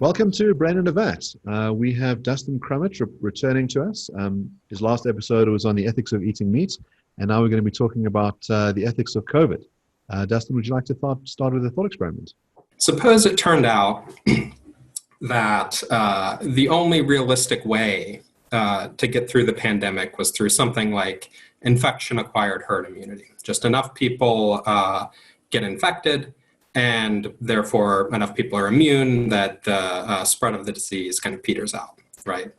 Welcome to Brain in a Vat. We have Dustin Crummett returning to us. His last episode was on the ethics of eating meat, and now we're going to be talking about the ethics of COVID. Dustin, would you like to start with a thought experiment? Suppose it turned out that the only realistic way to get through the pandemic was through something like infection-acquired herd immunity. Just enough people get infected, and therefore enough people are immune that the spread of the disease kind of peters out, right?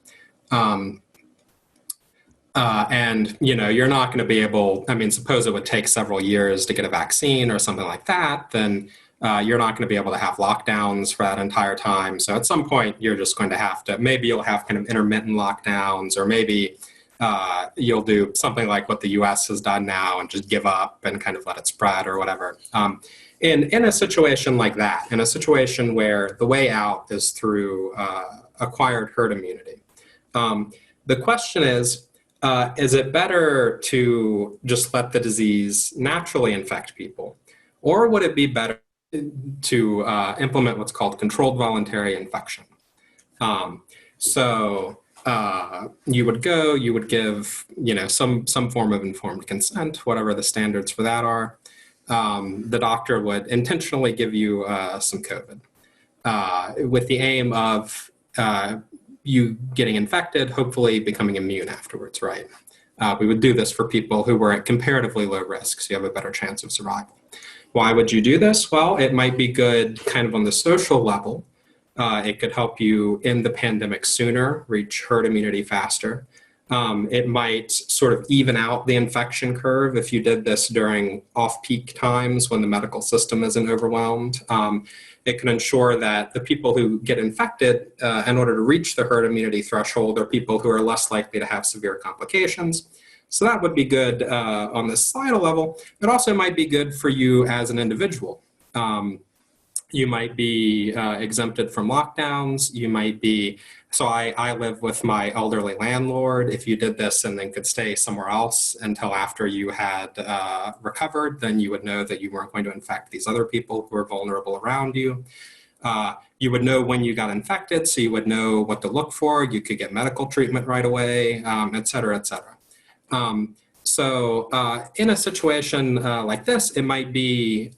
And, you're not going to be able, suppose it would take several years to get a vaccine or something like that, then you're not going to be able to have lockdowns for that entire time. So at some point, you're just going to have to, maybe you'll have kind of intermittent lockdowns, or maybe you'll do something like what the US has done now and just give up and kind of let it spread or whatever. In a situation like that, in a situation where the way out is through acquired herd immunity, the question is it better to just let the disease naturally infect people, or would it be better to implement what's called controlled voluntary infection? So you would give, some form of informed consent, whatever the standards for that are. The doctor would intentionally give you some COVID with the aim of you getting infected, hopefully becoming immune afterwards, right? We would do this for people who were at comparatively low risk, so you have a better chance of survival. Why would you do this? Well, it might be good kind of on the social level. It could help you end the pandemic sooner, reach herd immunity faster. It might sort of even out the infection curve if you did this during off-peak times when the medical system isn't overwhelmed. It can ensure that the people who get infected in order to reach the herd immunity threshold are people who are less likely to have severe complications. So that would be good on the societal level. It also might be good for you as an individual. You might be exempted from lockdowns. You might be, so I live with my elderly landlord. If you did this and then could stay somewhere else until after you had recovered, then you would know that you weren't going to infect these other people who are vulnerable around you. You would know when you got infected, so you would know what to look for. You could get medical treatment right away, et cetera, et cetera. So in a situation like this, it might be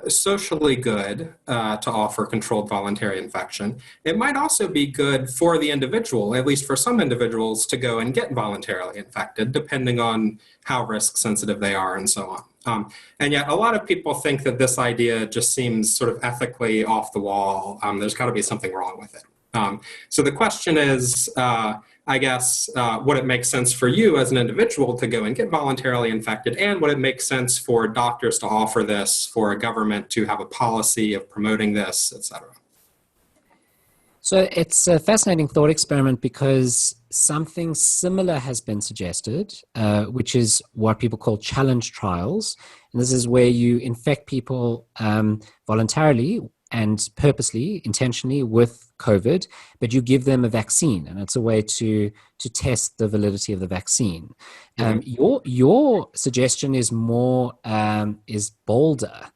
socially good to offer controlled voluntary infection. It might also be good for the individual, at least for some individuals, to go and get voluntarily infected, depending on how risk sensitive they are and so on. And yet a lot of people think that this idea just seems sort of ethically off the wall. There's got to be something wrong with it. So the question is, I guess, would it make sense for you as an individual to go and get voluntarily infected? And would it make sense for doctors to offer this, for a government to have a policy of promoting this, et cetera? So it's a fascinating thought experiment because something similar has been suggested, which is what people call challenge trials. And this is where you infect people voluntarily and purposely, intentionally with COVID, but you give them a vaccine, and it's a way to test the validity of the vaccine. Your suggestion is more is bolder.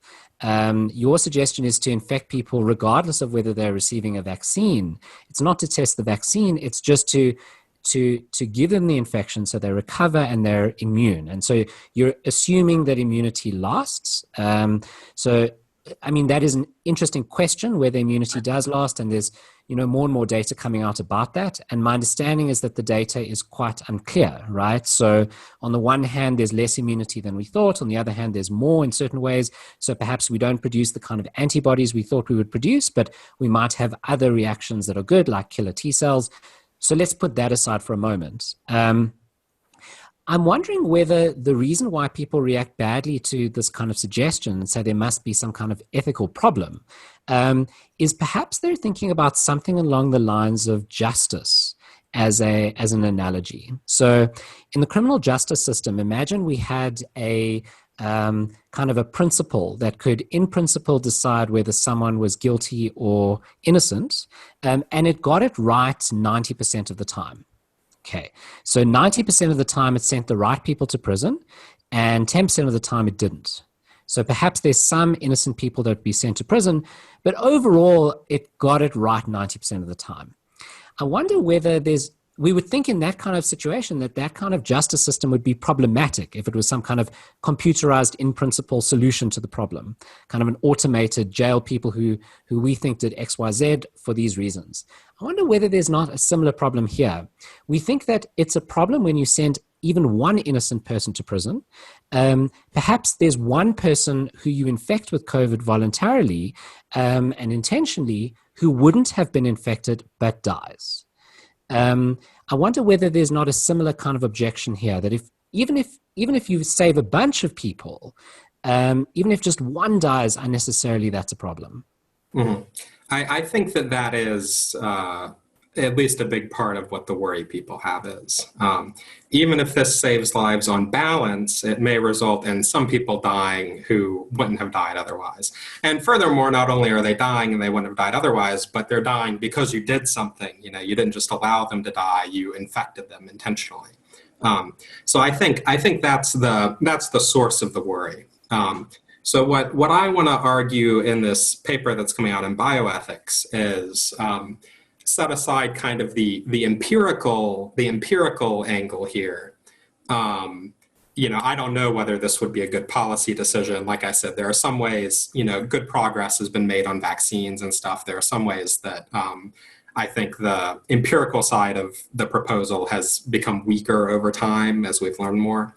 Your suggestion is to infect people regardless of whether they're receiving a vaccine. It's not to test the vaccine; it's just to give them the infection so they recover and they're immune. And so you're assuming that immunity lasts. That is an interesting question whether immunity does last, and there's more and more data coming out about that. And my understanding is that the data is quite unclear, right? So on the one hand, there's less immunity than we thought. On the other hand, there's more in certain ways. So perhaps we don't produce the kind of antibodies we thought we would produce, but we might have other reactions that are good, like killer T cells. So let's put that aside for a moment. I'm wondering whether the reason why people react badly to this kind of suggestion and say there must be some kind of ethical problem is perhaps they're thinking about something along the lines of justice as an analogy. So in the criminal justice system, imagine we had a kind of a principle that could, in principle, decide whether someone was guilty or innocent, and it got it right 90% of the time. Okay, so 90% of the time it sent the right people to prison, and 10% of the time it didn't. So perhaps there's some innocent people that would be sent to prison, but overall, it got it right 90% of the time. I wonder whether we would think in that kind of situation that kind of justice system would be problematic if it was some kind of computerized in principle solution to the problem, kind of an automated jail people who we think did X, Y, Z for these reasons. I wonder whether there's not a similar problem here. We think that it's a problem when you send even one innocent person to prison. Perhaps there's one person who you infect with COVID voluntarily and intentionally who wouldn't have been infected but dies. I wonder whether there's not a similar kind of objection here, that even if you save a bunch of people, even if just one dies unnecessarily, that's a problem. Mm-hmm. I think that is at least a big part of what the worry people have is. Even if this saves lives on balance, it may result in some people dying who wouldn't have died otherwise. And furthermore, not only are they dying and they wouldn't have died otherwise, but they're dying because you did something. You didn't just allow them to die, you infected them intentionally. So I think that's the source of the worry. So what I want to argue in this paper that's coming out in bioethics is set aside kind of the empirical angle here. I don't know whether this would be a good policy decision. Like I said, there are some ways, good progress has been made on vaccines and stuff. There are some ways that I think the empirical side of the proposal has become weaker over time as we've learned more.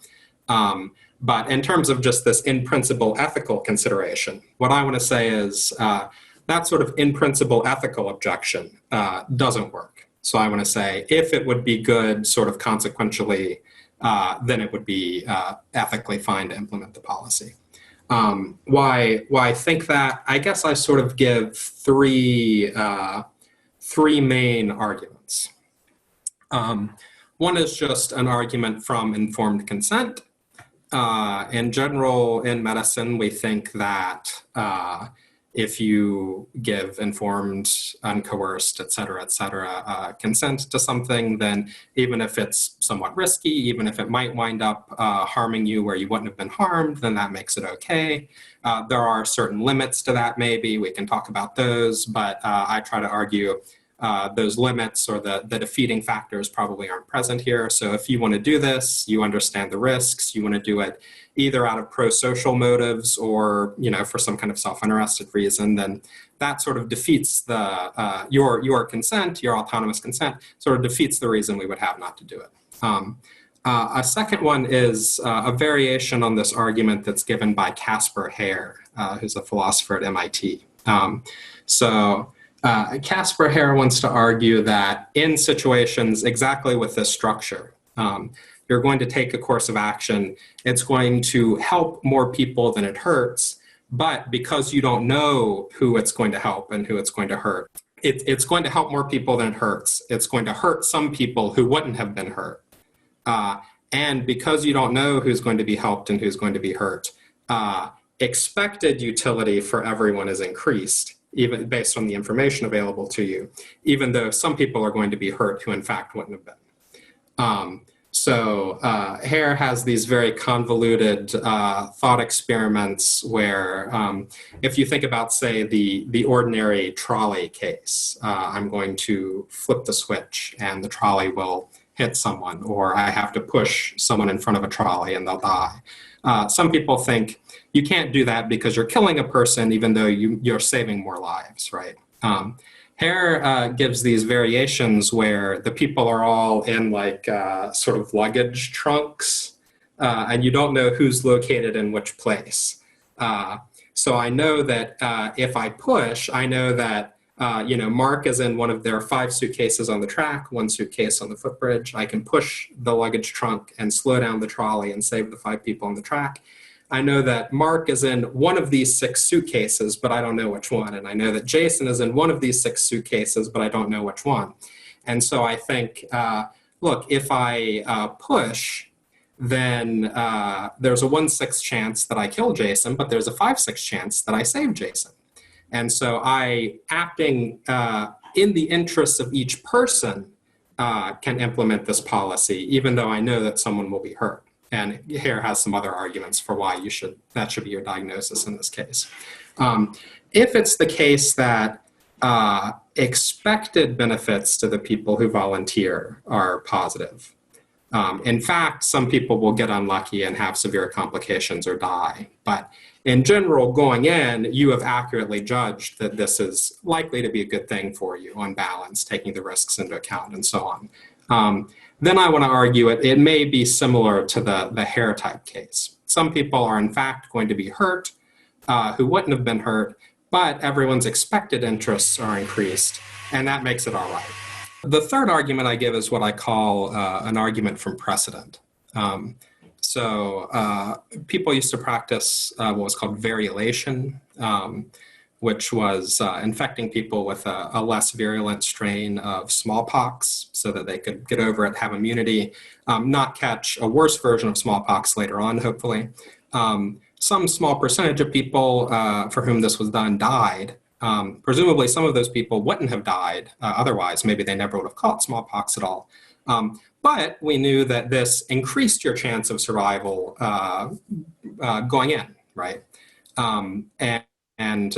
But in terms of just this in principle ethical consideration, what I want to say is that sort of in principle ethical objection doesn't work. So I want to say if it would be good sort of consequentially, then it would be ethically fine to implement the policy. Why I think that? I guess I sort of give three main arguments. One is just an argument from informed consent. In general, in medicine, we think that if you give informed, uncoerced, et cetera, consent to something, then even if it's somewhat risky, even if it might wind up harming you where you wouldn't have been harmed, then that makes it okay. There are certain limits to that, maybe. We can talk about those, but I try to argue those limits or the defeating factors probably aren't present here. So if you want to do this, you understand the risks, you want to do it either out of pro-social motives or, for some kind of self-interested reason, then that sort of defeats your consent, your autonomous consent, sort of defeats the reason we would have not to do it. A second one is a variation on this argument that's given by Caspar Hare, who's a philosopher at MIT. Caspar Hare wants to argue that in situations exactly with this structure, you're going to take a course of action, it's going to help more people than it hurts, but because you don't know who it's going to help and who it's going to hurt, it's going to help more people than it hurts. It's going to hurt some people who wouldn't have been hurt. And because you don't know who's going to be helped and who's going to be hurt, expected utility for everyone is increased, even based on the information available to you, even though some people are going to be hurt who in fact wouldn't have been. Hare has these very convoluted thought experiments where if you think about, say, the ordinary trolley case, I'm going to flip the switch and the trolley will hit someone, or I have to push someone in front of a trolley and they'll die. Some people think you can't do that because you're killing a person even though you're saving more lives, right? Hare gives these variations where the people are all in sort of luggage trunks and you don't know who's located in which place. So I know that if I push, I know that Mark is in one of their 5 suitcases on the track, 1 suitcase on the footbridge. I can push the luggage trunk and slow down the trolley and save the 5 people on the track. I know that Mark is in one of these 6 suitcases, but I don't know which one. And I know that Jason is in one of these 6 suitcases, but I don't know which one. And so I think, look, if I push, then there's a 1/6 chance that I kill Jason, but there's a 5/6 chance that I save Jason. And so acting in the interests of each person can implement this policy, even though I know that someone will be hurt. And Hare has some other arguments for why that should be your diagnosis in this case. If it's the case that expected benefits to the people who volunteer are positive, in fact, some people will get unlucky and have severe complications or die. But in general, going in, you have accurately judged that this is likely to be a good thing for you on balance, taking the risks into account and so on. Then I want to argue it may be similar to the Hare type case. Some people are in fact going to be hurt who wouldn't have been hurt, but everyone's expected interests are increased, and that makes it all right. The third argument I give is what I call an argument from precedent. People used to practice what was called variolation, which was infecting people with a less virulent strain of smallpox so that they could get over it, have immunity, not catch a worse version of smallpox later on, hopefully. Some small percentage of people for whom this was done died. Presumably some of those people wouldn't have died otherwise. Maybe they never would have caught smallpox at all. But we knew that this increased your chance of survival going in, right? And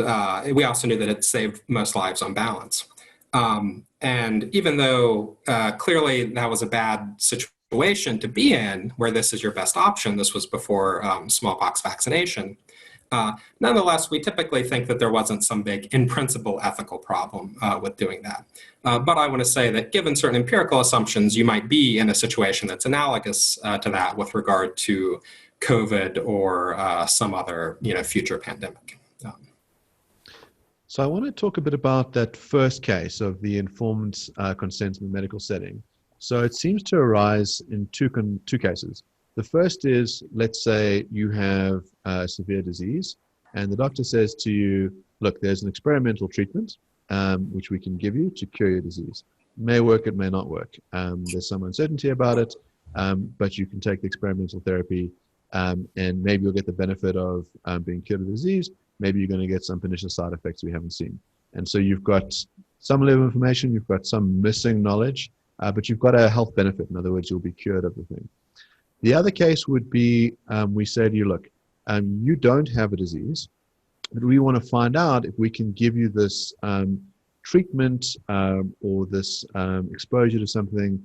we also knew that it saved most lives on balance. And even though clearly that was a bad situation to be in, where this is your best option, this was before smallpox vaccination, nonetheless, we typically think that there wasn't some big, in principle, ethical problem with doing that. But I want to say that given certain empirical assumptions, you might be in a situation that's analogous to that with regard to COVID or some other future pandemic. So I want to talk a bit about that first case of the informed consent in the medical setting. So it seems to arise in two cases. The first is, let's say you have a severe disease and the doctor says to you, look, there's an experimental treatment which we can give you to cure your disease. It may work, it may not work. There's some uncertainty about it, but you can take the experimental therapy and maybe you'll get the benefit of being cured of the disease. Maybe you're going to get some pernicious side effects we haven't seen. And so you've got some level of information, you've got some missing knowledge, but you've got a health benefit. In other words, you'll be cured of the thing. The other case would be, we say to you, look, you don't have a disease, but we want to find out if we can give you this treatment or this exposure to something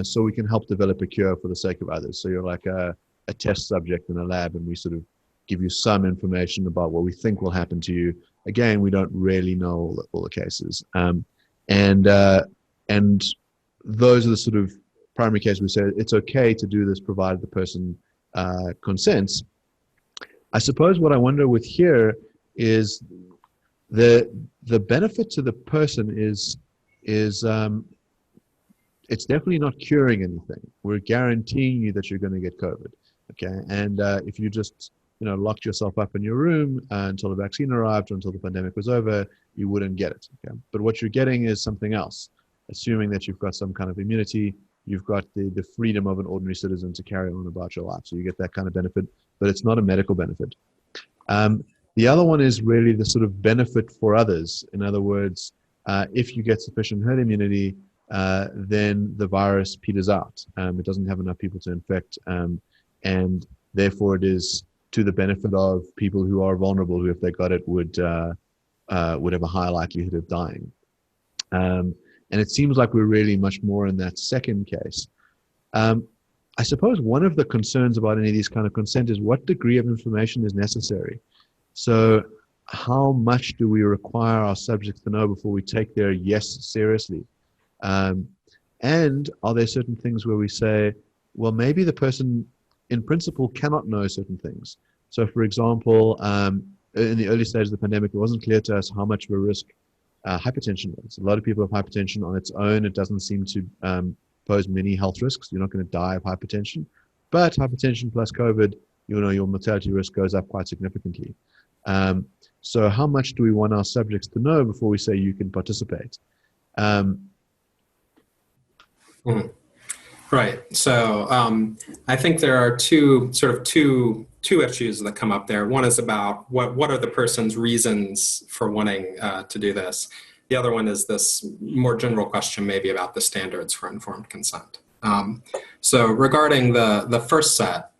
so we can help develop a cure for the sake of others. So you're like a test subject in a lab and we sort of give you some information about what we think will happen to you. Again, we don't really know all the cases. And those are the sort of primary cases we say it's okay to do this provided the person consents. I suppose what I wonder with here is the benefit to the person is it's definitely not curing anything. We're guaranteeing you that you're going to get COVID. Okay, and if you just locked yourself up in your room until the vaccine arrived or until the pandemic was over, you wouldn't get it. Okay? But what you're getting is something else. Assuming that you've got some kind of immunity, you've got the freedom of an ordinary citizen to carry on about your life. So you get that kind of benefit, but it's not a medical benefit. The other one is really the sort of benefit for others. In other words, if you get sufficient herd immunity, then the virus peters out. It doesn't have enough people to infect, and therefore it is to the benefit of people who are vulnerable, who if they got it would have a higher likelihood of dying. And it seems like we're really much more in that second case. I suppose one of the concerns about any of these kind of consent is what degree of information is necessary. So how much do we require our subjects to know before we take their yes seriously? And are there certain things where we say, well, maybe the person in principle cannot know certain things. So for example, in the early stages of the pandemic, it wasn't clear to us how much of a risk hypertension was. A lot of people have hypertension on its own. It doesn't seem to pose many health risks. You're not going to die of hypertension. But hypertension plus COVID, your mortality risk goes up quite significantly. So how much do we want our subjects to know before we say you can participate? Right. So I think there are two issues that come up there. One is about what are the person's reasons for wanting to do this. The other one is this more general question maybe about the standards for informed consent. So regarding the first set,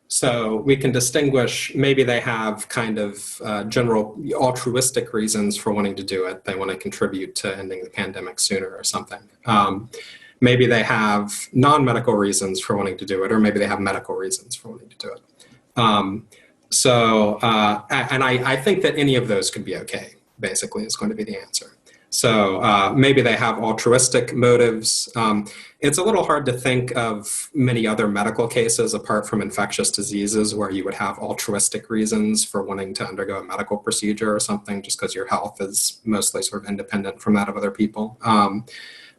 so we can distinguish, maybe they have kind of general altruistic reasons for wanting to do it. They want to contribute to ending the pandemic sooner or something. Maybe they have non-medical reasons for wanting to do it, or maybe they have medical reasons for wanting to do it. And I think that any of those could be okay, basically, is going to be the answer. So maybe they have altruistic motives. It's a little hard to think of many other medical cases apart from infectious diseases where you would have altruistic reasons for wanting to undergo a medical procedure or something just because your health is mostly sort of independent from that of other people.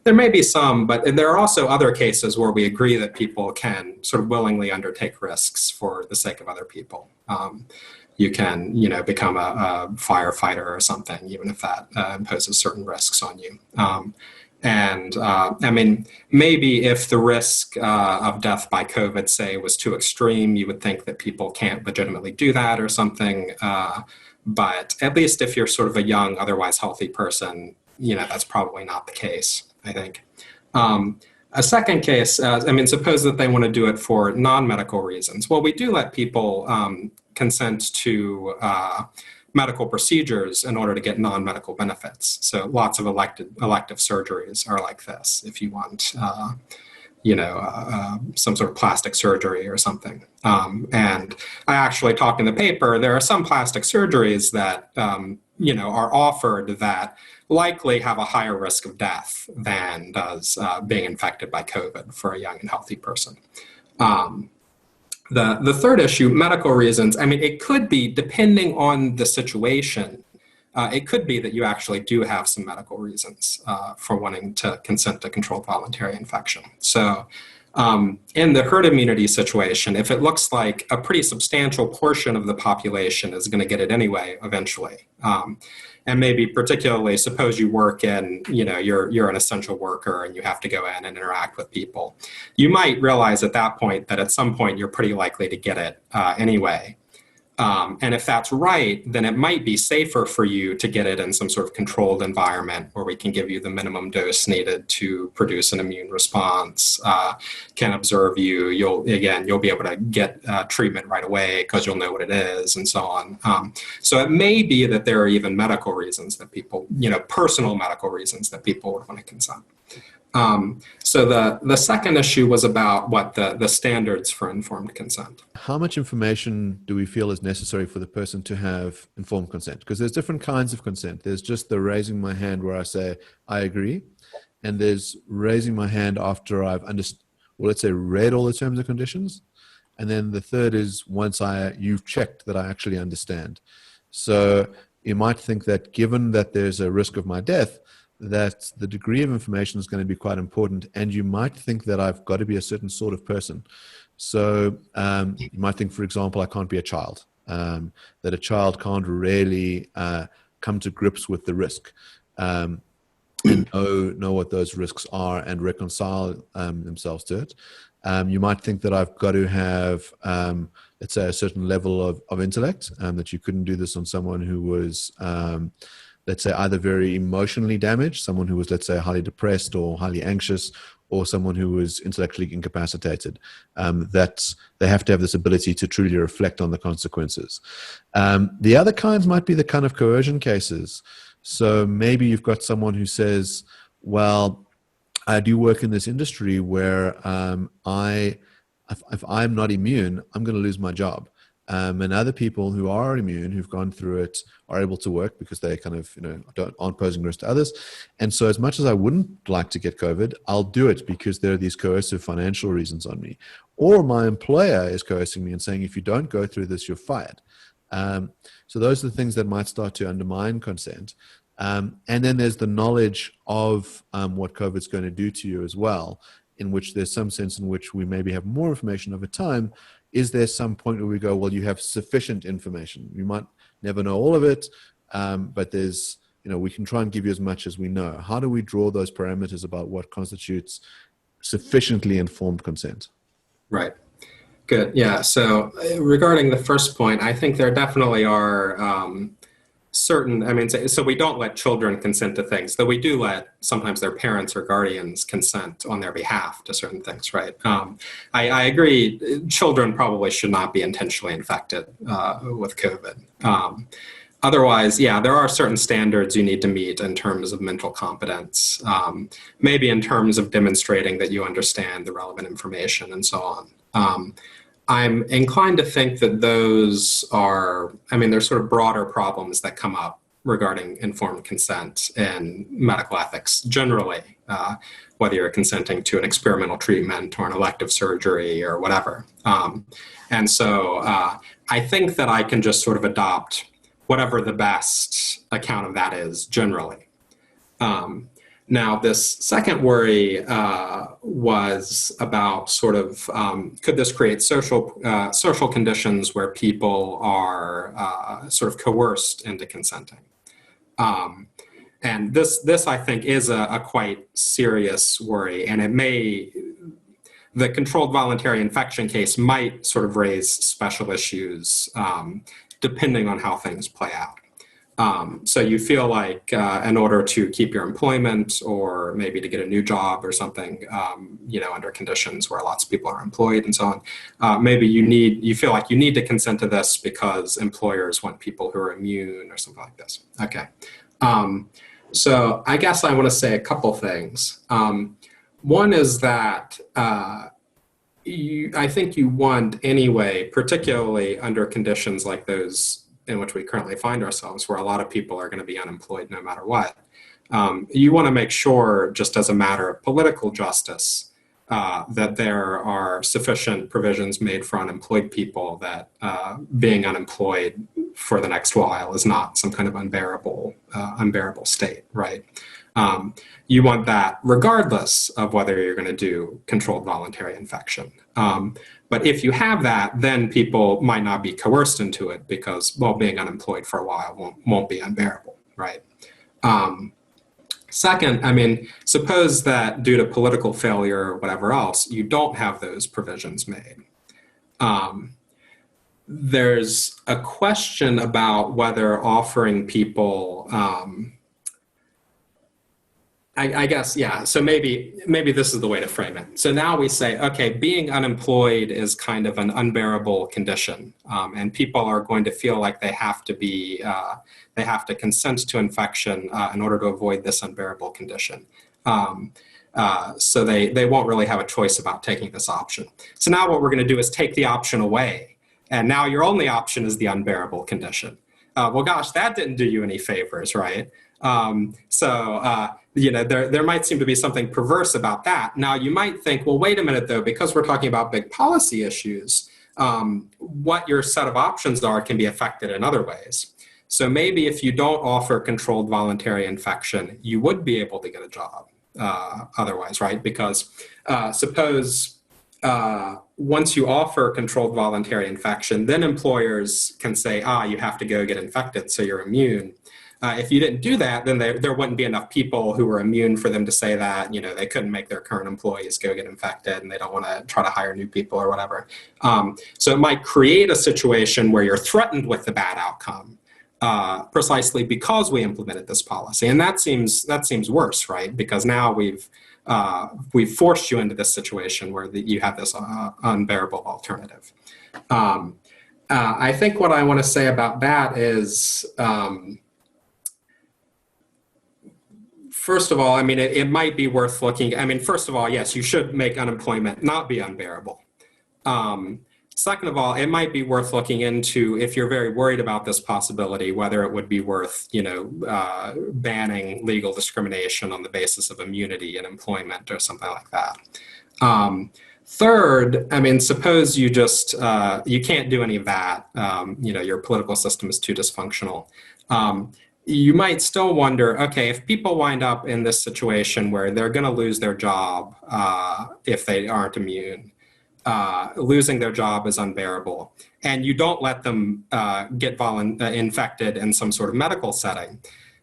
There may be some, but there are also other cases where we agree that people can sort of willingly undertake risks for the sake of other people. You can, become a firefighter or something, even if that imposes certain risks on you. I mean, maybe if the risk of death by COVID, say, was too extreme, you would think that people can't legitimately do that or something. But at least if you're sort of a young, otherwise healthy person, that's probably not the case, I think. A second case, suppose that they want to do it for non-medical reasons. Well, we do let people consent to medical procedures in order to get non-medical benefits. So lots of elective surgeries are like this. If you want, some sort of plastic surgery or something. And I actually talked in the paper, there are some plastic surgeries that, are offered that likely have a higher risk of death than does being infected by COVID for a young and healthy person. The third issue, medical reasons, it could be, depending on the situation, it could be that you actually do have some medical reasons for wanting to consent to controlled voluntary infection. So in the herd immunity situation, if it looks like a pretty substantial portion of the population is going to get it anyway, eventually, and maybe particularly suppose you work in, you're an essential worker and you have to go in and interact with people. You might realize at that point that at some point you're pretty likely to get it anyway. And if that's right, then it might be safer for you to get it in some sort of controlled environment where we can give you the minimum dose needed to produce an immune response, can observe you. You'll be able to get treatment right away because you'll know what it is and so on. So it may be that there are even medical reasons that people, personal medical reasons that people would want to consent. So the second issue was about what the standards for informed consent. How much information do we feel is necessary for the person to have informed consent? Because there's different kinds of consent. There's just the raising my hand where I say, I agree. And there's raising my hand after I've read all the terms and conditions. And then the third is once you've checked that I actually understand. So you might think that given that there's a risk of my death, that the degree of information is going to be quite important, and you might think that I've got to be a certain sort of person. So you might think, for example, I can't be a child, that a child can't really come to grips with the risk and know what those risks are and reconcile themselves to it. You might think that I've got to have, let's say, a certain level of intellect, that you couldn't do this on someone who was let's say either very emotionally damaged, someone who was, let's say, highly depressed or highly anxious, or someone who was intellectually incapacitated, that they have to have this ability to truly reflect on the consequences. The other kinds might be the kind of coercion cases. So maybe you've got someone who says, well, I do work in this industry where if I'm not immune, I'm going to lose my job. And other people who are immune, who've gone through it, are able to work because they kind of, aren't posing risk to others. And so as much as I wouldn't like to get COVID, I'll do it because there are these coercive financial reasons on me. Or my employer is coercing me and saying, if you don't go through this, you're fired. So those are the things that might start to undermine consent. And then there's the knowledge of what COVID's going to do to you as well, in which there's some sense in which we maybe have more information over time. Is there some point where we go, well, you have sufficient information? You might never know all of it, but there's, we can try and give you as much as we know. How do we draw those parameters about what constitutes sufficiently informed consent? Right. Good. Yeah. So regarding the first point, I think there definitely are certain, I mean, so we don't let children consent to things, though we do let sometimes their parents or guardians consent on their behalf to certain things, right? I agree, children probably should not be intentionally infected with COVID. Otherwise, yeah, there are certain standards you need to meet in terms of mental competence, maybe in terms of demonstrating that you understand the relevant information and so on. I'm inclined to think that those are, I mean, there's sort of broader problems that come up regarding informed consent in medical ethics generally, whether you're consenting to an experimental treatment or an elective surgery or whatever. And so I think that I can just sort of adopt whatever the best account of that is generally. Now, this second worry was about sort of, could this create social conditions where people are sort of coerced into consenting? And this I think is a quite serious worry, and it may, the controlled voluntary infection case might sort of raise special issues depending on how things play out. So you feel like in order to keep your employment or maybe to get a new job or something, under conditions where lots of people are employed and so on, maybe you feel like you need to consent to this because employers want people who are immune or something like this. Okay. So I guess I want to say a couple things. One is that I think you want anyway, particularly under conditions like those in which we currently find ourselves, where a lot of people are going to be unemployed no matter what. You want to make sure, just as a matter of political justice, that there are sufficient provisions made for unemployed people, that being unemployed for the next while is not some kind of unbearable state, right? You want that regardless of whether you're going to do controlled voluntary infection. But if you have that, then people might not be coerced into it because, well, being unemployed for a while won't be unbearable, right? Second, I mean, suppose that due to political failure or whatever else, you don't have those provisions made. There's a question about whether offering people, I guess, yeah, so maybe this is the way to frame it. So now we say, okay, being unemployed is kind of an unbearable condition, and people are going to feel like they have to consent to infection in order to avoid this unbearable condition. So they won't really have a choice about taking this option. So now what we're going to do is take the option away, and now your only option is the unbearable condition. Well, gosh, that didn't do you any favors, right? There might seem to be something perverse about that. Now, you might think, well, wait a minute, though, because we're talking about big policy issues, what your set of options are can be affected in other ways. So maybe if you don't offer controlled voluntary infection, you would be able to get a job otherwise, right? Because suppose once you offer controlled voluntary infection, then employers can say, you have to go get infected, so you're immune. If you didn't do that, then there wouldn't be enough people who were immune for them to say that, they couldn't make their current employees go get infected and they don't want to try to hire new people or whatever. So it might create a situation where you're threatened with the bad outcome precisely because we implemented this policy. And that seems worse, right? Because now we've forced you into this situation where you have this unbearable alternative. I think what I want to say about that is, first of all, I mean, it might be worth looking. I mean, first of all, yes, you should make unemployment not be unbearable. Second of all, it might be worth looking into, if you're very worried about this possibility, whether it would be worth, banning legal discrimination on the basis of immunity in employment or something like that. Third, I mean, suppose you just, you can't do any of that. Your political system is too dysfunctional. You might still wonder, okay, if people wind up in this situation where they're going to lose their job if they aren't immune, losing their job is unbearable, and you don't let them get infected in some sort of medical setting,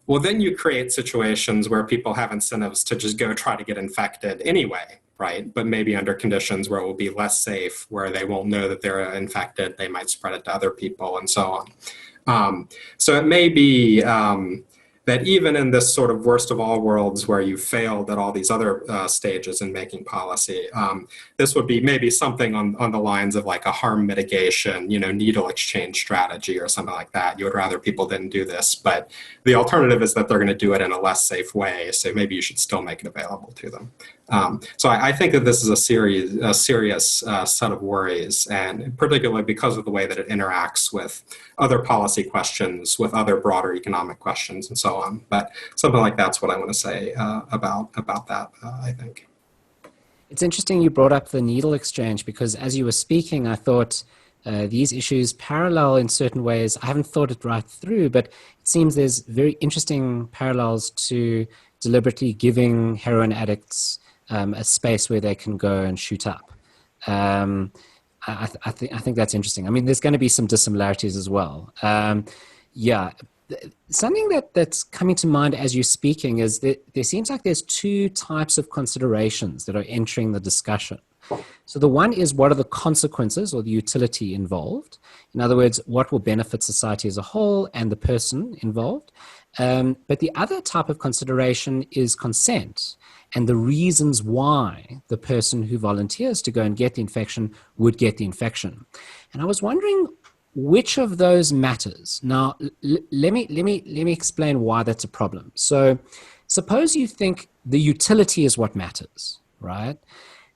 well, then you create situations where people have incentives to just go try to get infected anyway, right? But maybe under conditions where it will be less safe, where they won't know that they're infected, they might spread it to other people, and so on. So it may be that even in this sort of worst of all worlds where you failed at all these other stages in making policy, this would be maybe something on the lines of like a harm mitigation, needle exchange strategy or something like that. You would rather people didn't do this, but the alternative is that they're going to do it in a less safe way. So maybe you should still make it available to them. So I think that this is a serious set of worries, and particularly because of the way that it interacts with other policy questions, with other broader economic questions, and so on. But something like that's what I want to say about that, I think. It's interesting you brought up the needle exchange, because as you were speaking, I thought these issues parallel in certain ways. I haven't thought it right through, but it seems there's very interesting parallels to deliberately giving heroin addicts a space where they can go and shoot up. I think that's interesting. I mean, there's going to be some dissimilarities as well. Something that's coming to mind as you're speaking is that there seems like there's two types of considerations that are entering the discussion. So the one is, what are the consequences or the utility involved? In other words, what will benefit society as a whole and the person involved? But the other type of consideration is consent and the reasons why the person who volunteers to go and get the infection would get the infection. And I was wondering which of those matters. Now, let me explain why that's a problem. So suppose you think the utility is what matters, right?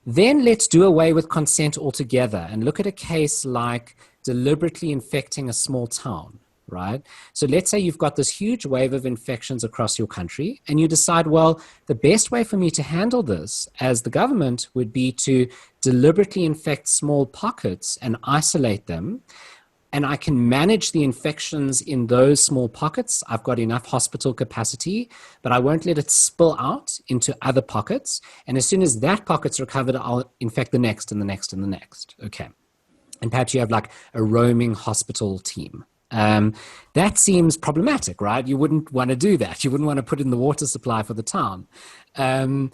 Then let's do away with consent altogether and look at a case like deliberately infecting a small town, right? So let's say you've got this huge wave of infections across your country, and you decide, well, the best way for me to handle this as the government would be to deliberately infect small pockets and isolate them. And I can manage the infections in those small pockets. I've got enough hospital capacity, but I won't let it spill out into other pockets. And as soon as that pocket's recovered, I'll infect the next and the next and the next. Okay. And perhaps you have like a roaming hospital team. That seems problematic, right? You wouldn't want to do that. You wouldn't want to put in the water supply for the town. If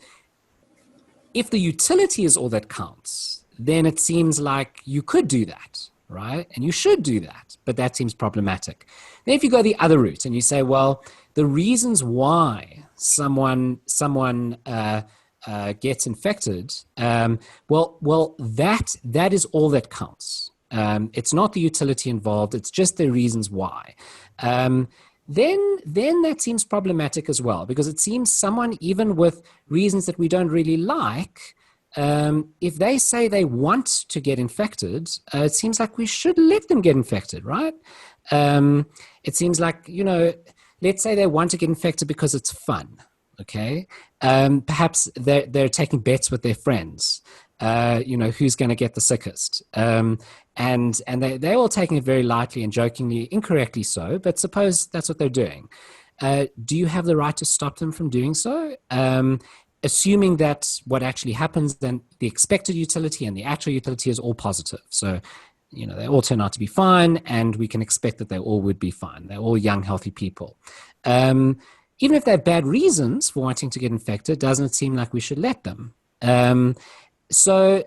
the utility is all that counts, then it seems like you could do that. Right? And you should do that, but that seems problematic. Then if you go the other route and you say, well, the reasons why someone gets infected, well, that is all that counts. It's not the utility involved; it's just the reasons why. Then that seems problematic as well, because it seems someone, even with reasons that we don't really like, if they say they want to get infected, it seems like we should let them get infected, right? It seems like, let's say they want to get infected because it's fun, okay? Perhaps they're taking bets with their friends, who's going to get the sickest. And they're all taking it very lightly and jokingly, incorrectly so, but suppose that's what they're doing. Do you have the right to stop them from doing so? Assuming that what actually happens, then the expected utility and the actual utility is all positive. So, they all turn out to be fine, and we can expect that they all would be fine. They're all young, healthy people. Even if they have bad reasons for wanting to get infected, doesn't it seem like we should let them? So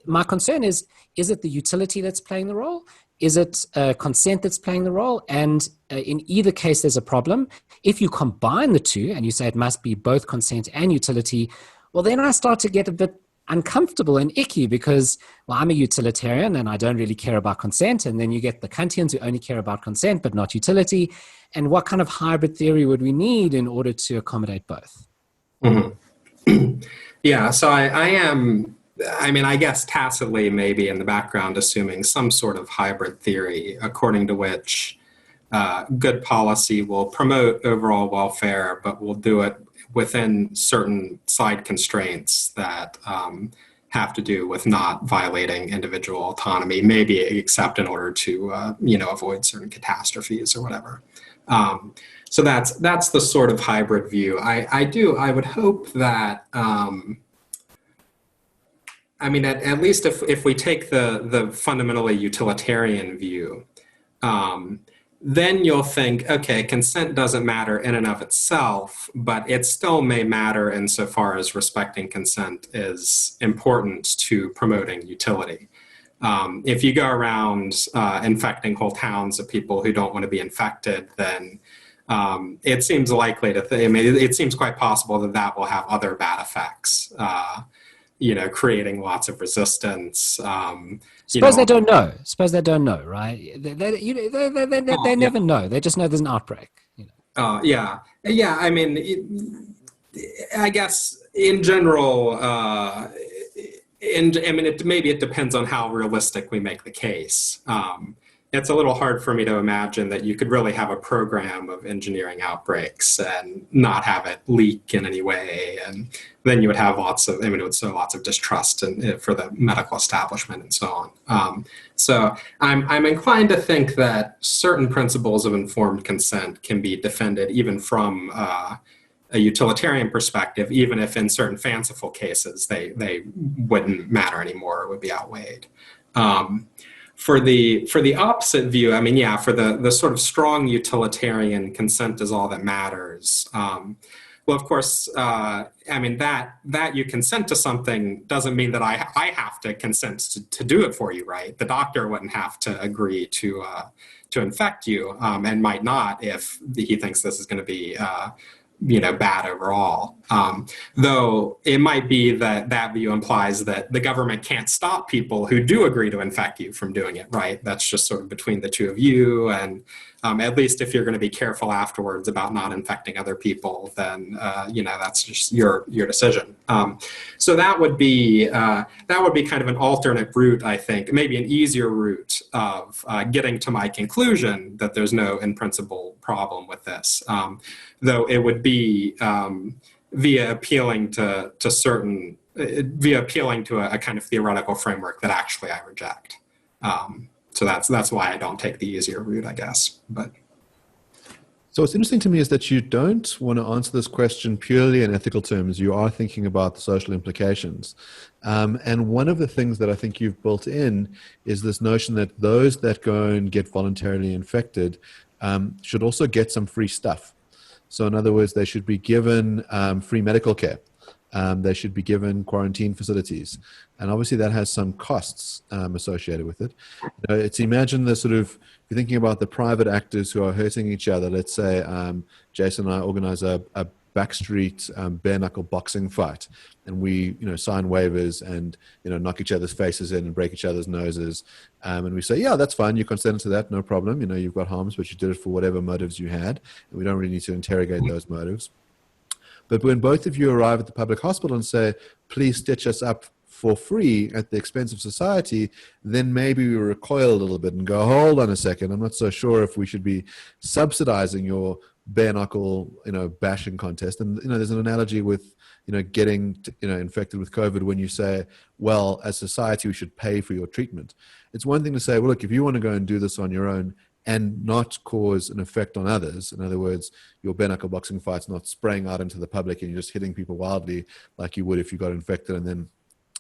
my concern is it the utility that's playing the role? Is it consent that's playing the role? And in either case, there's a problem. If you combine the two and you say it must be both consent and utility, well, then I start to get a bit uncomfortable and icky because, well, I'm a utilitarian and I don't really care about consent. And then you get the Kantians who only care about consent but not utility. And what kind of hybrid theory would we need in order to accommodate both? Mm-hmm. Yeah, so I guess tacitly maybe in the background assuming some sort of hybrid theory according to which good policy will promote overall welfare, but will do it within certain side constraints that have to do with not violating individual autonomy, maybe except in order to avoid certain catastrophes or whatever. So that's the sort of hybrid view. I would hope that at least if we take the fundamentally utilitarian view, then you'll think, okay, consent doesn't matter in and of itself, but it still may matter insofar as respecting consent is important to promoting utility. If you go around infecting whole towns of people who don't want to be infected, then it seems likely it seems quite possible that that will have other bad effects, creating lots of resistance. Suppose they don't know. Suppose they don't know, right? They never know. They just know there's an outbreak. Yeah. I mean, I guess in general, maybe it depends on how realistic we make the case. It's a little hard for me to imagine that you could really have a program of engineering outbreaks and not have it leak in any way. And then you would have it would sow lots of distrust for the medical establishment and so on. So I'm inclined to think that certain principles of informed consent can be defended even from a utilitarian perspective, even if in certain fanciful cases they wouldn't matter anymore or would be outweighed. For the opposite view, for the sort of strong utilitarian consent is all that matters. Well, of course, that you consent to something doesn't mean that I have to consent to do it for you, right? The doctor wouldn't have to agree to infect you, and might not if he thinks this is going to be bad overall. Though it might be that view implies that the government can't stop people who do agree to infect you from doing it, right? That's just sort of between the two of you. And at least if you're going to be careful afterwards about not infecting other people, then, that's just your decision. So that would be kind of an alternate route, I think, maybe an easier route of getting to my conclusion that there's no in principle problem with this. Though it would be via appealing to a kind of theoretical framework that actually I reject. So that's why I don't take the easier route, I guess. But so what's interesting to me is that you don't want to answer this question purely in ethical terms. You are thinking about the social implications. And one of the things that I think you've built in is this notion that those that go and get voluntarily infected should also get some free stuff. So in other words, they should be given free medical care. They should be given quarantine facilities. And obviously that has some costs associated with it. It's imagine the sort of, if you're thinking about the private actors who are hurting each other, let's say Jason and I organize a backstreet bare knuckle boxing fight, and we sign waivers and knock each other's faces in and break each other's noses, and we say, yeah, that's fine, you consented to that, no problem, you've got harms, but you did it for whatever motives you had, and we don't really need to interrogate those motives. But when both of you arrive at the public hospital and say, please stitch us up for free at the expense of society, then maybe we recoil a little bit and go, hold on a second, I'm not so sure if we should be subsidizing your bare knuckle, bashing contest. And, there's an analogy with, getting, infected with COVID when you say, well, as society, we should pay for your treatment. It's one thing to say, well, look, if you want to go and do this on your own and not cause an effect on others, in other words, your bare knuckle boxing fight's not spraying out into the public and you're just hitting people wildly like you would if you got infected and then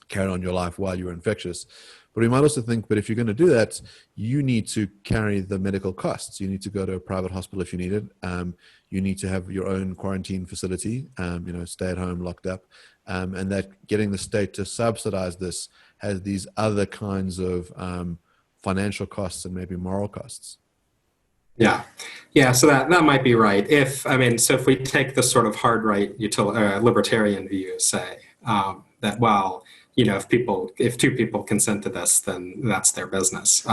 carry on your life while you were infectious. But we might also think, but if you're going to do that, you need to carry the medical costs. You need to go to a private hospital if you need it. You need to have your own quarantine facility, stay at home, locked up. And that getting the state to subsidize this has these other kinds of financial costs and maybe moral costs. Yeah. So that might be right. So if we take the sort of hard right libertarian view, say that, well, if two people consent to this, then that's their business.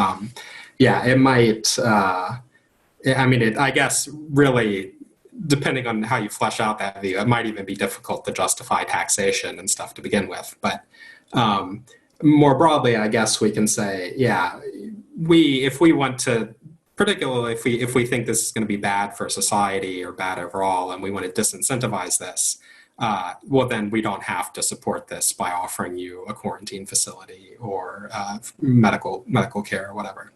It might. I guess really, depending on how you flesh out that view, it might even be difficult to justify taxation and stuff to begin with. But more broadly, I guess we can say, if we want to, particularly if we think this is going to be bad for society or bad overall, and we want to disincentivize this, well, then we don't have to support this by offering you a quarantine facility or medical care or whatever.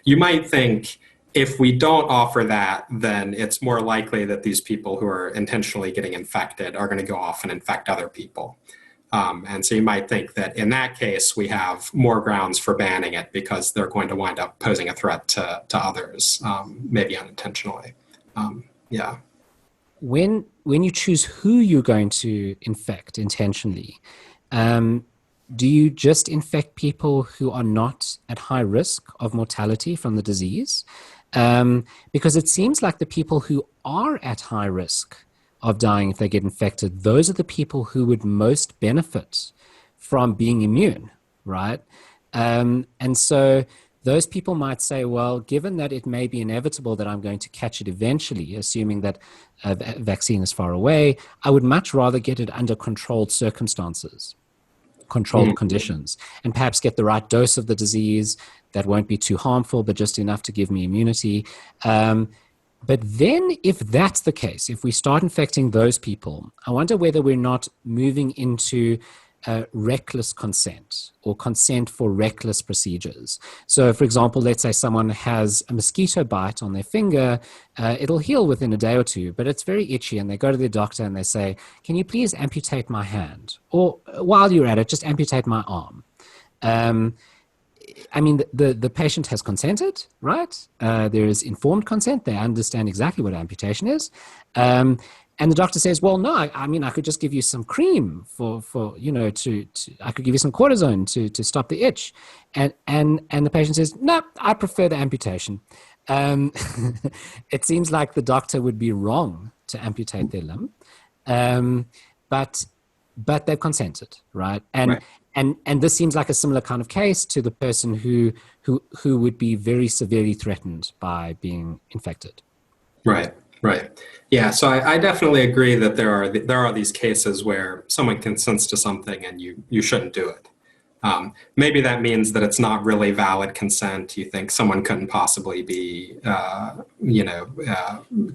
You might think if we don't offer that, then it's more likely that these people who are intentionally getting infected are going to go off and infect other people. And so you might think that in that case, we have more grounds for banning it because they're going to wind up posing a threat to others, maybe unintentionally. Yeah. When you choose who you're going to infect intentionally, do you just infect people who are not at high risk of mortality from the disease? Because it seems like the people who are at high risk of dying if they get infected, those are the people who would most benefit from being immune, right? And so those people might say, well, given that it may be inevitable that I'm going to catch it eventually, assuming that a vaccine is far away, I would much rather get it under controlled circumstances, controlled conditions, and perhaps get the right dose of the disease that won't be too harmful, but just enough to give me immunity. But then if that's the case, if we start infecting those people, I wonder whether we're not moving into reckless consent or consent for reckless procedures. So, for example, let's say someone has a mosquito bite on their finger. It'll heal within a day or two, but it's very itchy, and they go to their doctor and they say, can you please amputate my hand? Or while you're at it, just amputate my arm. I mean, the patient has consented, right? There is informed consent. They understand exactly what amputation is. And the doctor says, well, no, I mean, I could just give you some cream for I could give you some cortisone to stop the itch. And the patient says, no, I prefer the amputation. It seems like the doctor would be wrong to amputate their limb. But they've consented, right? Right. And this seems like a similar kind of case to the person who would be very severely threatened by being infected. Right. Right. Yeah. So I definitely agree that there are these cases where someone consents to something and you shouldn't do it. Maybe that means that it's not really valid consent. You think someone couldn't possibly be,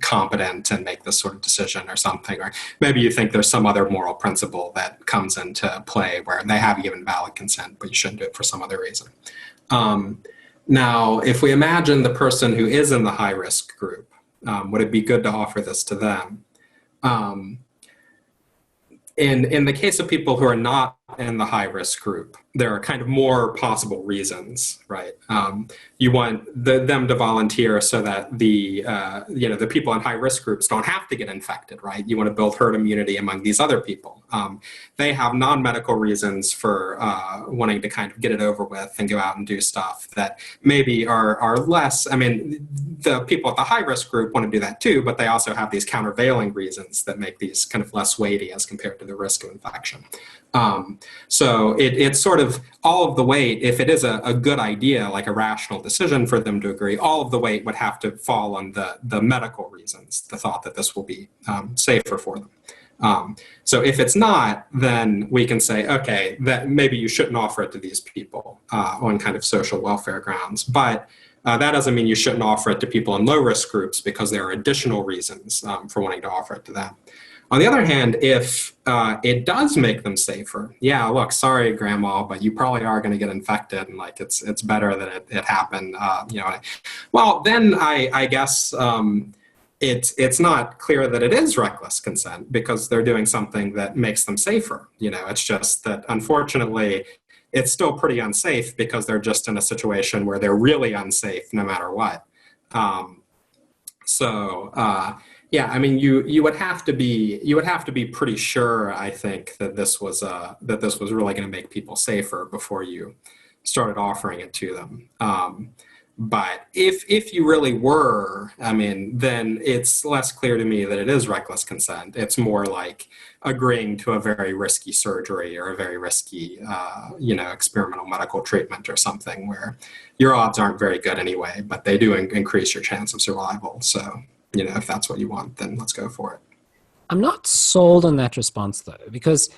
competent and make this sort of decision or something. Or maybe you think there's some other moral principle that comes into play where they have given valid consent, but you shouldn't do it for some other reason. Now, if we imagine the person who is in the high-risk group, would it be good to offer this to them? In the case of people who are not in the high-risk group, there are kind of more possible reasons, right? You want them to volunteer so that the people in high-risk groups don't have to get infected, right? You want to build herd immunity among these other people. They have non-medical reasons for wanting to kind of get it over with and go out and do stuff that maybe are less. I mean, the people at the high-risk group want to do that too, but they also have these countervailing reasons that make these kind of less weighty as compared to the risk of infection. So it's sort of all of the weight, if it is a good idea, like a rational decision for them to agree, all of the weight would have to fall on the medical reasons, the thought that this will be safer for them. So if it's not, then we can say, okay, that maybe you shouldn't offer it to these people on kind of social welfare grounds. But that doesn't mean you shouldn't offer it to people in low-risk groups because there are additional reasons for wanting to offer it to them. On the other hand, if it does make them safer, yeah, look, sorry, Grandma, but you probably are going to get infected, and like it's better that it happened. Well, then I guess it's not clear that it is reckless consent because they're doing something that makes them safer. It's just that unfortunately, it's still pretty unsafe because they're just in a situation where they're really unsafe no matter what. Yeah, I mean, you would have to be pretty sure, I think, that this was really going to make people safer before you started offering it to them. But if you really were, I mean, then it's less clear to me that it is reckless consent. It's more like agreeing to a very risky surgery or a very risky, experimental medical treatment or something where your odds aren't very good anyway, but they do increase your chance of survival. So, if that's what you want, then let's go for it. I'm not sold on that response, though, because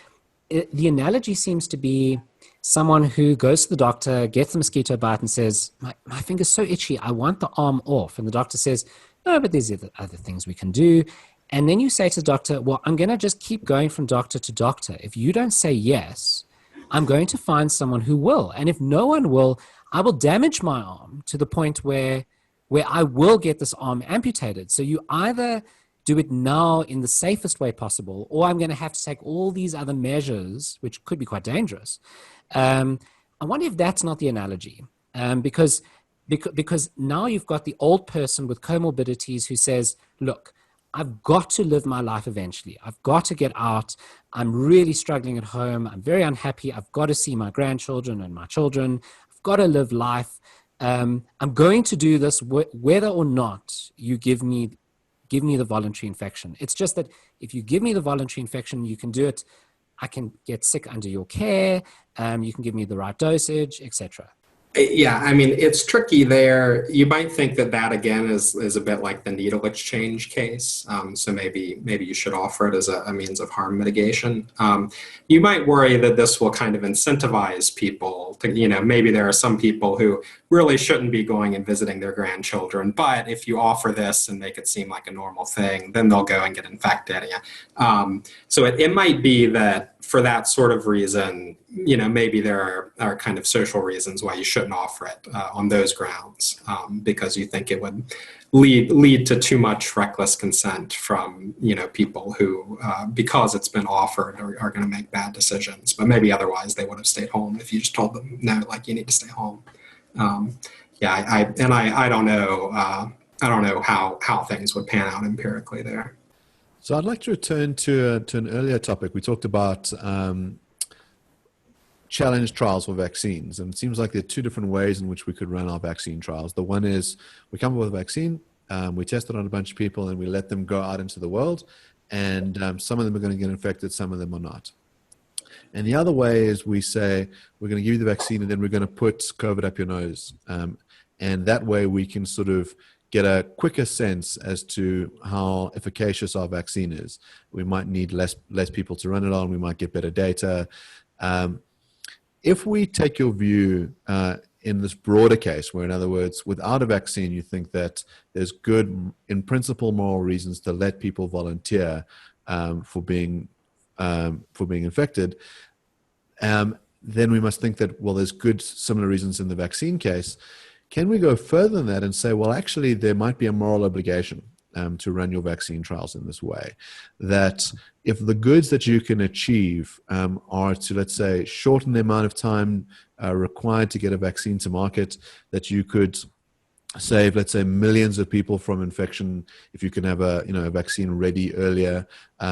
the analogy seems to be someone who goes to the doctor, gets a mosquito bite and says, my finger's so itchy, I want the arm off. And the doctor says, no, but there's other things we can do. And then you say to the doctor, well, I'm going to just keep going from doctor to doctor. If you don't say yes, I'm going to find someone who will. And if no one will, I will damage my arm to the point where I will get this arm amputated. So you either do it now in the safest way possible, or I'm going to have to take all these other measures, which could be quite dangerous. I wonder if that's not the analogy, because now you've got the old person with comorbidities who says, look, I've got to live my life eventually. I've got to get out. I'm really struggling at home. I'm very unhappy. I've got to see my grandchildren and my children. I've got to live life. I'm going to do this whether or not you give me the voluntary infection. It's just that if you give me the voluntary infection, you can do it. I can get sick under your care. You can give me the right dosage, etc. Yeah, I mean, it's tricky there. You might think that again is a bit like the needle exchange case. So maybe you should offer it as a means of harm mitigation. You might worry that this will kind of incentivize people to, maybe there are some people who really shouldn't be going and visiting their grandchildren, but if you offer this and make it seem like a normal thing, then they'll go and get infected. So it might be that for that sort of reason, maybe there are kind of social reasons why you shouldn't offer it on those grounds, because you think it would lead to too much reckless consent from, people who, because it's been offered, are going to make bad decisions. But maybe otherwise they would have stayed home if you just told them, no, like you need to stay home. I don't know. I don't know how things would pan out empirically there. So I'd like to return to an earlier topic. We talked about challenge trials for vaccines. And it seems like there are two different ways in which we could run our vaccine trials. The one is we come up with a vaccine, we test it on a bunch of people, and we let them go out into the world. And some of them are going to get infected, some of them are not. And the other way is we say, we're going to give you the vaccine and then we're going to put COVID up your nose. And that way we can sort of get a quicker sense as to how efficacious our vaccine is. We might need less people to run it on. We might get better data. If we take your view in this broader case, where in other words, without a vaccine, you think that there's good, in principle, moral reasons to let people volunteer for being infected, then we must think that, well, there's good similar reasons in the vaccine case. Can we go further than that and say, well, actually, there might be a moral obligation to run your vaccine trials in this way? That if the goods that you can achieve are to, let's say, shorten the amount of time required to get a vaccine to market, that you could save, let's say, millions of people from infection. If you can have a vaccine ready earlier,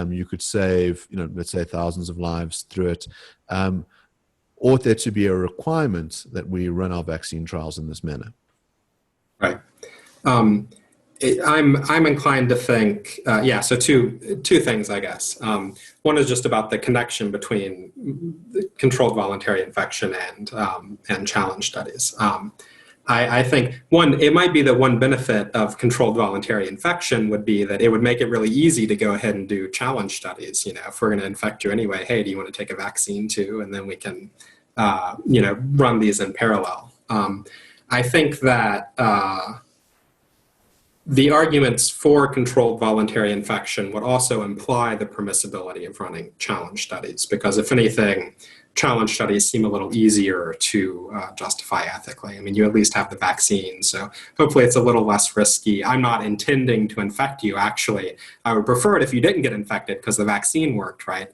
you could save, let's say, thousands of lives through it. Ought there to be a requirement that we run our vaccine trials in this manner? Right. I'm inclined to think, so two things, I guess. One is just about the connection between controlled voluntary infection and challenge studies. I think it might be that one benefit of controlled voluntary infection would be that it would make it really easy to go ahead and do challenge studies. If we're going to infect you anyway, hey, do you want to take a vaccine too? And then we can, run these in parallel. I think that the arguments for controlled voluntary infection would also imply the permissibility of running challenge studies, because if anything, challenge studies seem a little easier to justify ethically. I mean, you at least have the vaccine, so hopefully it's a little less risky. I'm not intending to infect you, actually. I would prefer it if you didn't get infected because the vaccine worked, right?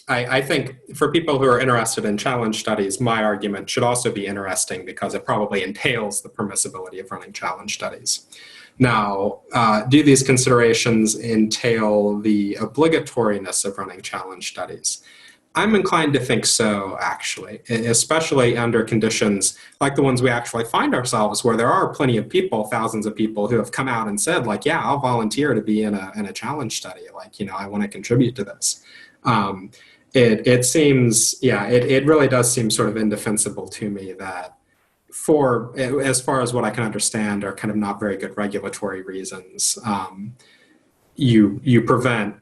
I think for people who are interested in challenge studies, my argument should also be interesting because it probably entails the permissibility of running challenge studies. Now, do these considerations entail the obligatoriness of running challenge studies? I'm inclined to think so, actually, especially under conditions like the ones we actually find ourselves, where there are plenty of people, thousands of people who have come out and said, like, yeah, I'll volunteer to be in a challenge study. Like, I want to contribute to this. It seems, it really does seem sort of indefensible to me that as far as what I can understand are kind of not very good regulatory reasons, you prevent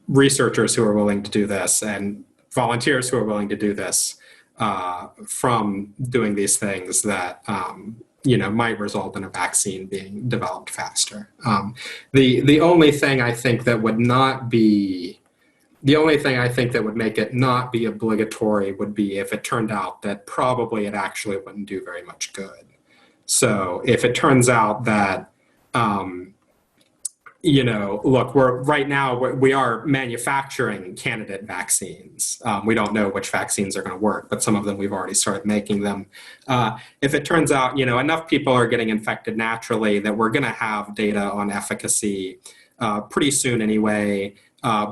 researchers who are willing to do this and volunteers who are willing to do this from doing these things that might result in a vaccine being developed faster. The only thing I think that would make it not be obligatory would be if it turned out that probably it actually wouldn't do very much good. So if it turns out that, look, we are manufacturing candidate vaccines. We don't know which vaccines are going to work, but some of them we've already started making them. If it turns out, enough people are getting infected naturally that we're going to have data on efficacy pretty soon anyway,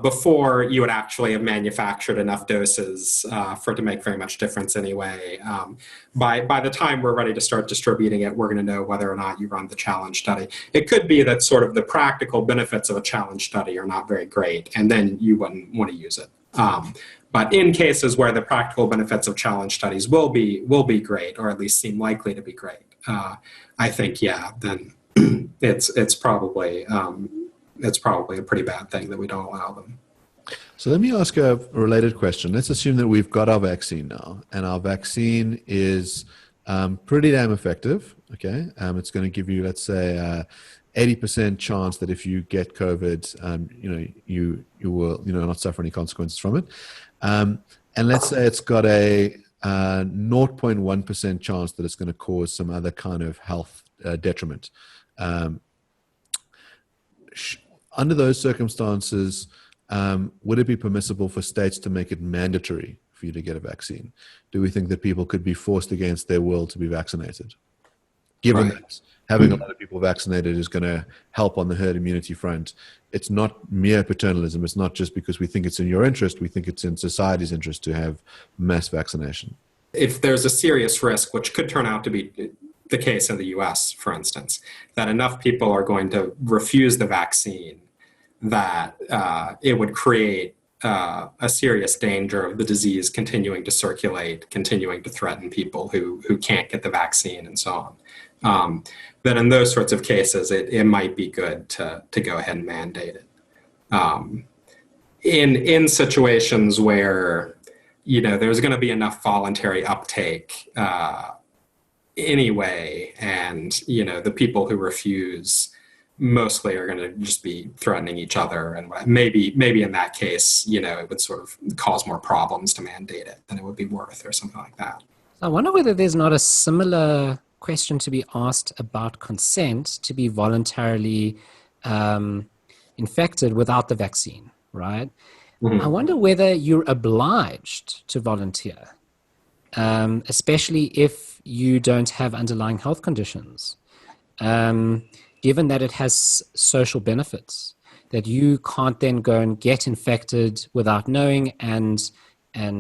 before you would actually have manufactured enough doses for it to make very much difference anyway. By the time we're ready to start distributing it, we're going to know whether or not you run the challenge study. It could be that sort of the practical benefits of a challenge study are not very great, and then you wouldn't want to use it. But in cases where the practical benefits of challenge studies will be great, or at least seem likely to be great, I think, then it's probably a pretty bad thing that we don't allow them. So let me ask a related question. Let's assume that we've got our vaccine now, and our vaccine is pretty damn effective. Okay, it's going to give you, let's say, 80% chance that if you get COVID, you will not suffer any consequences from it. And let's say it's got a 0.1% chance that it's going to cause some other kind of health detriment. Under those circumstances, would it be permissible for states to make it mandatory for you to get a vaccine? Do we think that people could be forced against their will to be vaccinated? Given that having a lot of people vaccinated is going to help on the herd immunity front. It's not mere paternalism. It's not just because we think it's in your interest. We think it's in society's interest to have mass vaccination. If there's a serious risk, which could turn out to be the case in the US, for instance, that enough people are going to refuse the vaccine, that it would create a serious danger of the disease continuing to circulate, continuing to threaten people who can't get the vaccine and so on. Then in those sorts of cases, it might be good to go ahead and mandate it. In situations where, there's going to be enough voluntary uptake anyway, and, the people who refuse mostly are going to just be threatening each other, and maybe in that case, it would sort of cause more problems to mandate it than it would be worth, or something like that. I wonder whether there's not a similar question to be asked about consent to be voluntarily infected without the vaccine, right? Mm-hmm. I wonder whether you're obliged to volunteer, especially if you don't have underlying health conditions. Given that it has social benefits, that you can't then go and get infected without knowing and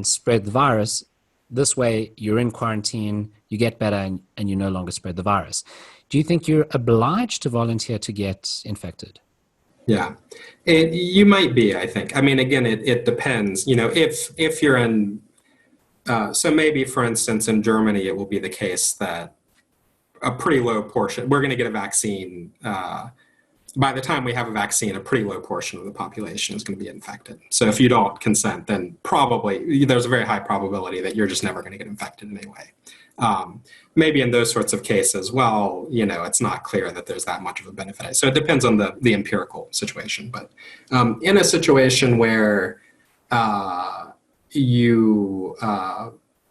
spread the virus. This way, you're in quarantine, you get better, and you no longer spread the virus. Do you think you're obliged to volunteer to get infected? Yeah, you might be, I think. I mean, again, it depends. If you're in, so maybe, for instance, in Germany, it will be the case that a pretty low portion, we're going to get a vaccine. By the time we have a vaccine, a pretty low portion of the population is going to be infected. So if you don't consent, then probably there's a very high probability that you're just never going to get infected anyway. Maybe in those sorts of cases, well, it's not clear that there's that much of a benefit. So it depends on the empirical situation. But in a situation where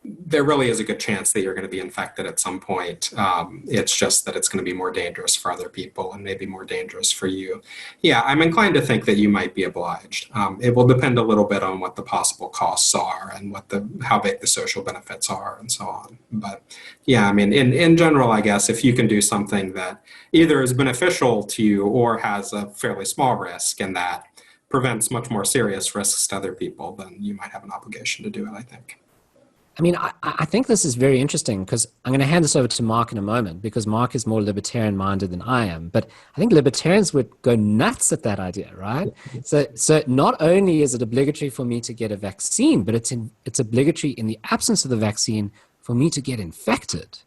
there really is a good chance that you're going to be infected at some point. It's just that it's going to be more dangerous for other people and maybe more dangerous for you. Yeah, I'm inclined to think that you might be obliged. It will depend a little bit on what the possible costs are and how big the social benefits are and so on. But yeah, I mean, in general, I guess if you can do something that either is beneficial to you or has a fairly small risk and that prevents much more serious risks to other people, then you might have an obligation to do it, I think. I mean, I think this is very interesting because I'm going to hand this over to Mark in a moment because Mark is more libertarian-minded than I am. But I think libertarians would go nuts at that idea, right? So not only is it obligatory for me to get a vaccine, but it's obligatory in the absence of the vaccine for me to get infected.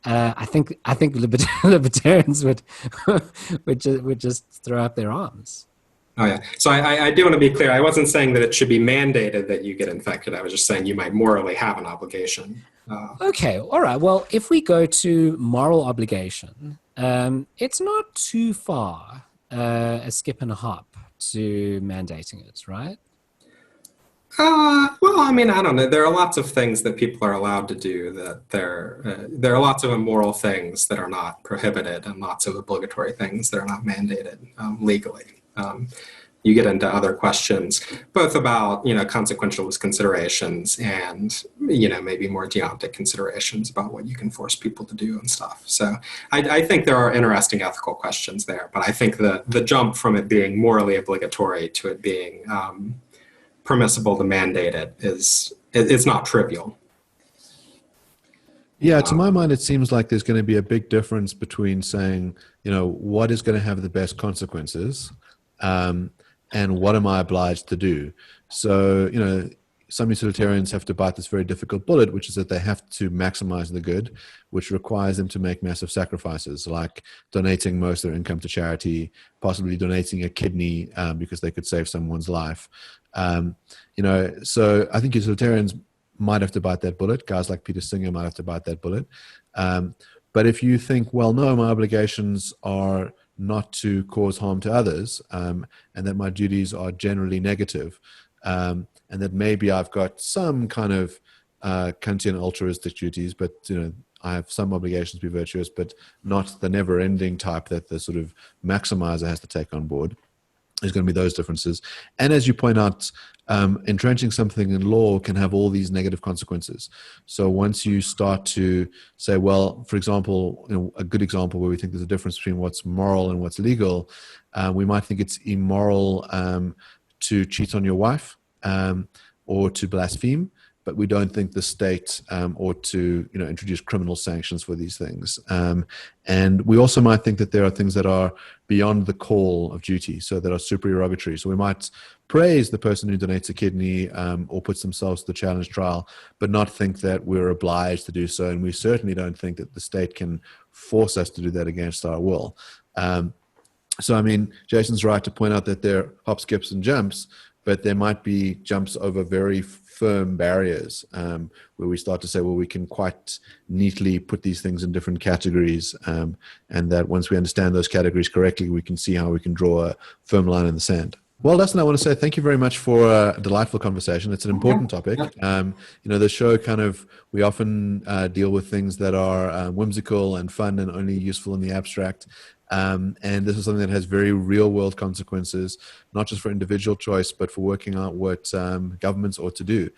I think libertarians would just throw up their arms. Oh, yeah. So I do want to be clear. I wasn't saying that it should be mandated that you get infected. I was just saying you might morally have an obligation. Okay. All right. Well, if we go to moral obligation, it's not too far a skip and a hop to mandating it, right? Well, I mean, I don't know. There are lots of things that people are allowed to do that there are lots of immoral things that are not prohibited and lots of obligatory things that are not mandated legally. You get into other questions, both about, consequential considerations and, maybe more deontic considerations about what you can force people to do and stuff. So I think there are interesting ethical questions there, but I think the jump from it being morally obligatory to it being permissible to mandate it it's not trivial. Yeah, to my mind, it seems like there's going to be a big difference between saying, what is going to have the best consequences, and what am I obliged to do? So, some utilitarians have to bite this very difficult bullet, which is that they have to maximize the good, which requires them to make massive sacrifices, like donating most of their income to charity, possibly donating a kidney because they could save someone's life. So I think utilitarians might have to bite that bullet. Guys like Peter Singer might have to bite that bullet. But if you think, well, no, my obligations are not to cause harm to others, and that my duties are generally negative, and that maybe I've got some kind of Kantian altruistic duties, but I have some obligations to be virtuous, but not the never-ending type that the sort of maximizer has to take on board. There's going to be those differences. And as you point out, entrenching something in law can have all these negative consequences. So once you start to say, well, for example, a good example where we think there's a difference between what's moral and what's legal, we might think it's immoral to cheat on your wife or to blaspheme, but we don't think the state ought to introduce criminal sanctions for these things. And we also might think that there are things that are beyond the call of duty, so that are supererogatory. So we might praise the person who donates a kidney or puts themselves to the challenge trial, but not think that we're obliged to do so. And we certainly don't think that the state can force us to do that against our will. So, I mean, Jason's right to point out that there are hops, skips, and jumps, but there might be jumps over very firm barriers where we start to say, well, we can quite neatly put these things in different categories, and that once we understand those categories correctly, we can see how we can draw a firm line in the sand. Well, Dustin, I want to say thank you very much for a delightful conversation. It's an important topic. The show we often deal with things that are whimsical and fun and only useful in the abstract. And this is something that has very real world consequences, not just for individual choice, but for working out what governments ought to do.